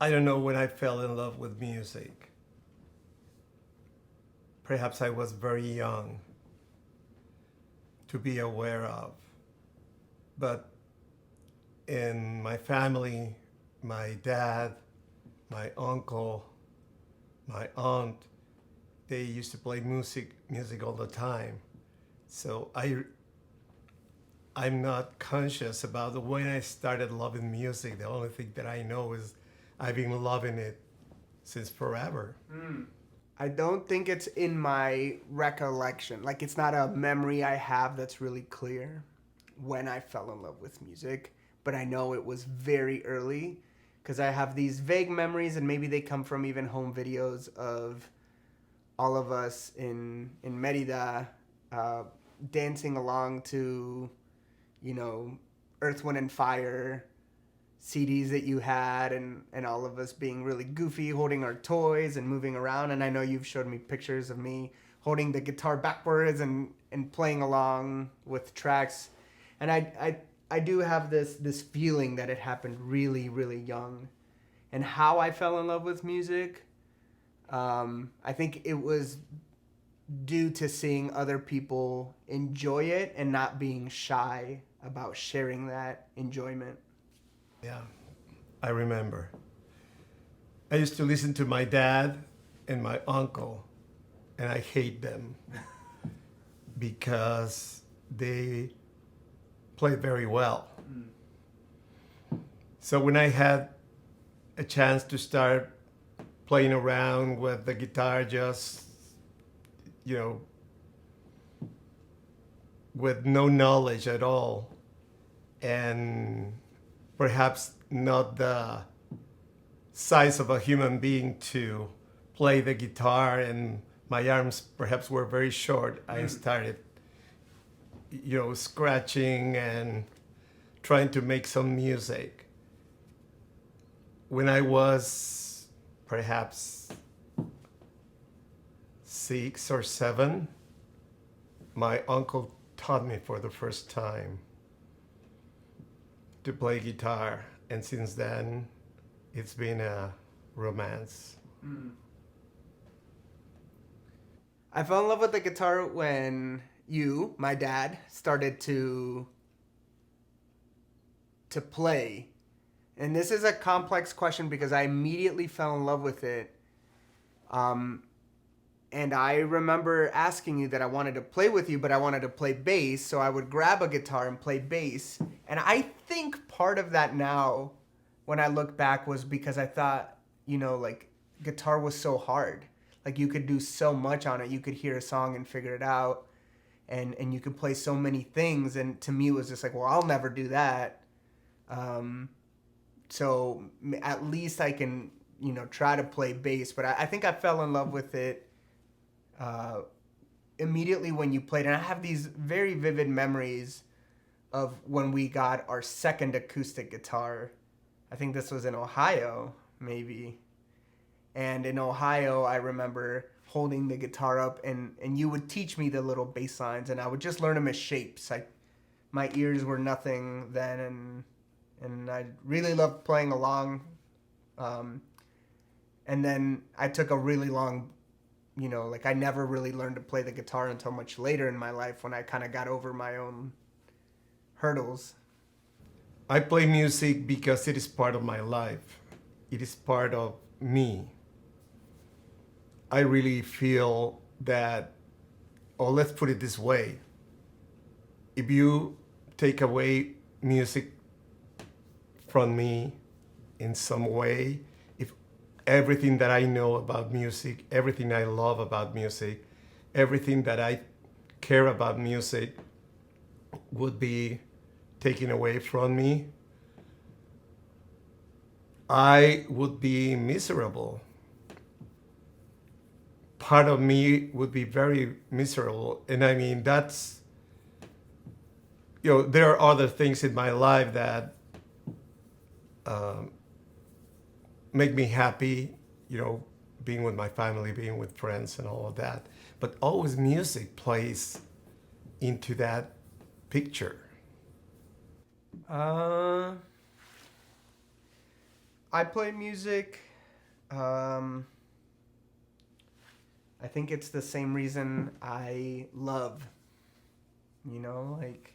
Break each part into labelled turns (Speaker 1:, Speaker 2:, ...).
Speaker 1: I don't know when I fell in love with music. Perhaps I was very young to be aware of. But in my family, my dad, my uncle, my aunt, they used to play music all the time. So I'm not conscious about when I started loving music. The only thing that I know is I've been loving it since forever.
Speaker 2: I don't think it's in my recollection. Like, it's not a memory I have that's really clear when I fell in love with music, but I know it was very early because I have these vague memories, and maybe they come from even home videos of all of us in Merida dancing along to, you know, Earth, Wind, and Fire CDs that you had, and all of us being really goofy, holding our toys and moving around. And I know you've showed me pictures of me holding the guitar backwards and playing along with tracks. And I do have this feeling that it happened really, really young. And how I fell in love with music, I think it was due to seeing other people enjoy it and not being shy about sharing that enjoyment.
Speaker 1: Yeah, I remember. I used to listen to my dad and my uncle, and I hate them because they play very well. So when I had a chance to start playing around with the guitar, just, you know, with no knowledge at all, and perhaps not the size of a human being to play the guitar, and my arms perhaps were very short, I started, scratching and trying to make some music. When I was perhaps 6 or 7, my uncle taught me for the first time to play guitar, and since then it's been a romance.
Speaker 2: I fell in love with the guitar when you, my dad, started to play. And this is a complex question because I immediately fell in love with it. And I remember asking you that I wanted to play with you, but I wanted to play bass, so I would grab a guitar and play bass. And I think part of that now, when I look back, was because I thought, like, guitar was so hard. Like, you could do so much on it. You could hear a song and figure it out, and you could play so many things. And to me, it was just like, well, I'll never do that. So at least I can, try to play bass. But I think I fell in love with it immediately when you played. And I have these very vivid memories of when we got our second acoustic guitar. I think this was in Ohio, maybe. And in Ohio, I remember holding the guitar up, and you would teach me the little bass lines, and I would just learn them as shapes. My ears were nothing then, and I really loved playing along. And then I took a really long, I never really learned to play the guitar until much later in my life when I kind of got over my own hurdles.
Speaker 1: I play music because it is part of my life. It is part of me. I really feel that, or let's put it this way, if you take away music from me in some way, if everything that I know about music, everything I love about music, everything that I care about music would be taken away from me, I would be miserable. Part of me would be very miserable. And I mean, that's, there are other things in my life that make me happy, being with my family, being with friends and all of that. But always music plays into that picture.
Speaker 2: I play music. I think it's the same reason I love. You know, like,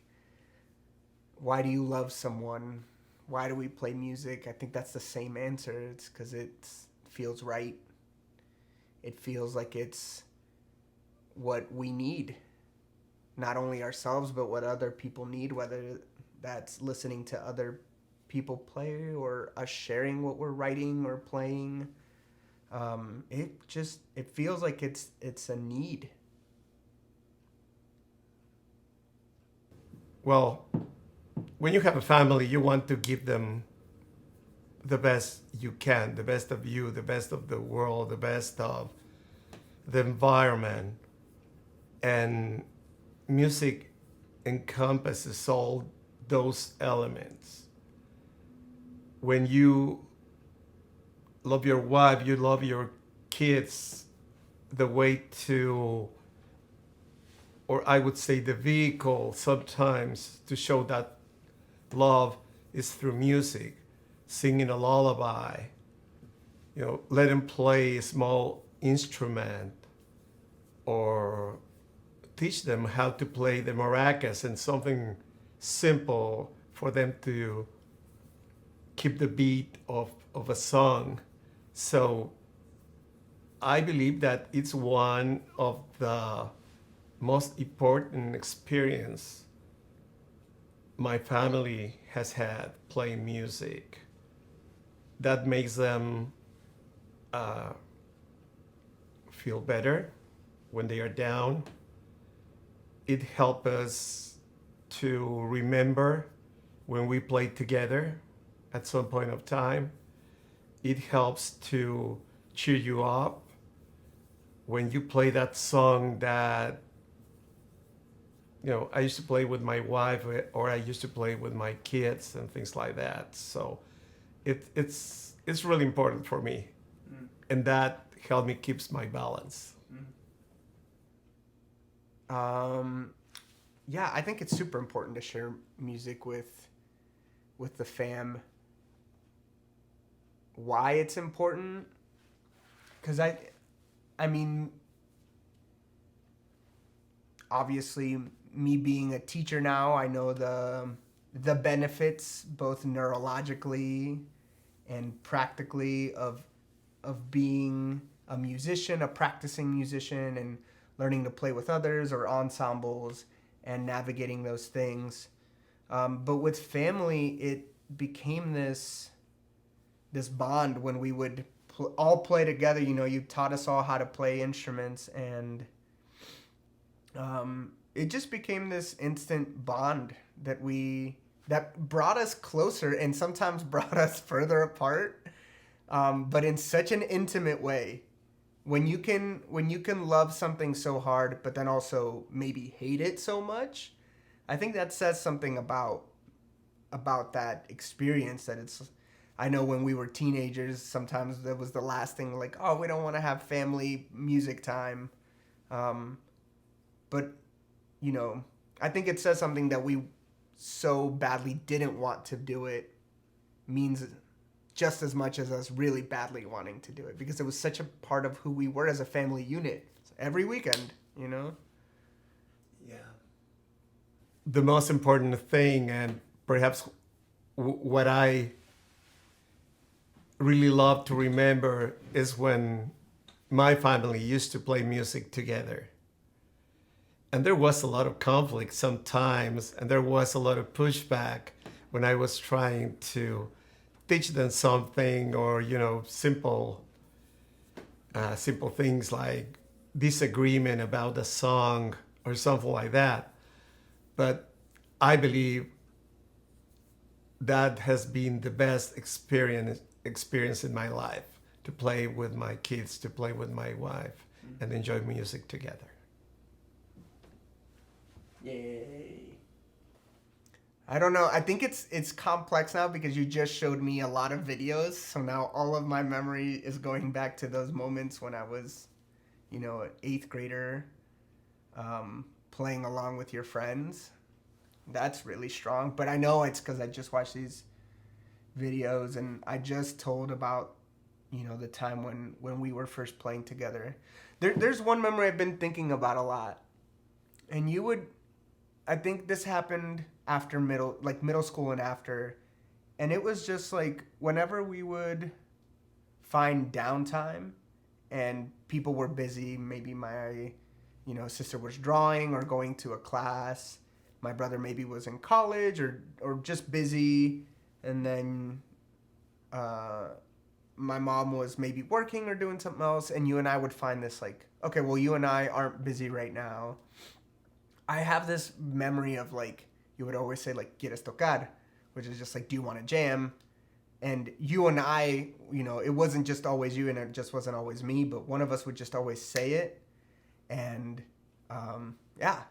Speaker 2: why do you love someone? Why do we play music? I think that's the same answer. It's because it feels right. It feels like it's what we need. Not only ourselves, but what other people need, whether that's listening to other people play or us sharing what we're writing or playing. It feels like it's a need.
Speaker 1: Well, when you have a family, you want to give them the best you can, the best of you, the best of the world, the best of the environment. And music encompasses all those elements. When you love your wife, you love your kids, the way to, or I would say the vehicle sometimes to show that love is through music, singing a lullaby, let him play a small instrument or teach them how to play the maracas and something simple for them to keep the beat of a song. So I believe that it's one of the most important experience my family has had playing music. That makes them feel better when they are down. It helps us to remember when we played together at some point of time. It helps to cheer you up when you play that song that I used to play with my wife or I used to play with my kids and things like that. So it's really important for me, and that helped me keeps my balance.
Speaker 2: Yeah, I think it's super important to share music with the fam. Why it's important? Because I mean, obviously, me being a teacher now, I know the benefits both neurologically and practically of being a musician, a practicing musician, and learning to play with others or ensembles and navigating those things. But with family, it became this bond when we would all play together. You taught us all how to play instruments, and it just became this instant bond that brought us closer and sometimes brought us further apart, but in such an intimate way. When you can love something so hard, but then also maybe hate it so much, I think that says something about that experience. That it's, I know when we were teenagers, sometimes that was the last thing, like, oh, we don't want to have family music time. But, I think it says something that we so badly didn't want to do it means just as much as us really badly wanting to do it, because it was such a part of who we were as a family unit every weekend.
Speaker 1: Yeah. The most important thing, and perhaps what I really love to remember, is when my family used to play music together. And there was a lot of conflict sometimes, and there was a lot of pushback when I was trying to teach them something, or simple things like disagreement about the song or something like that. But I believe that has been the best experience in my life, to play with my kids, to play with my wife, and enjoy music together.
Speaker 2: Yay. I don't know. I think it's complex now because you just showed me a lot of videos. So now all of my memory is going back to those moments when I was, an 8th grader, playing along with your friends. That's really strong. But I know it's because I just watched these videos, and I just told about, the time when we were first playing together. There's one memory I've been thinking about a lot, and I think this happened after middle school and after, and it was just like whenever we would find downtime and people were busy, maybe my sister was drawing or going to a class, my brother maybe was in college or just busy, and then my mom was maybe working or doing something else, and you and I would find this like, okay, well, you and I aren't busy right now. I have this memory of like, you would always say like, Quieres Tocar, which is just like, do you want to jam? And you and I, it wasn't just always you and it just wasn't always me, but one of us would just always say it. And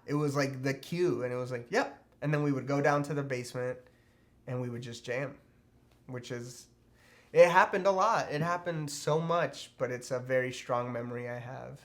Speaker 2: it was like the cue, and it was like, yep. And then we would go down to the basement and we would just jam, it happened a lot. It happened so much, but it's a very strong memory I have.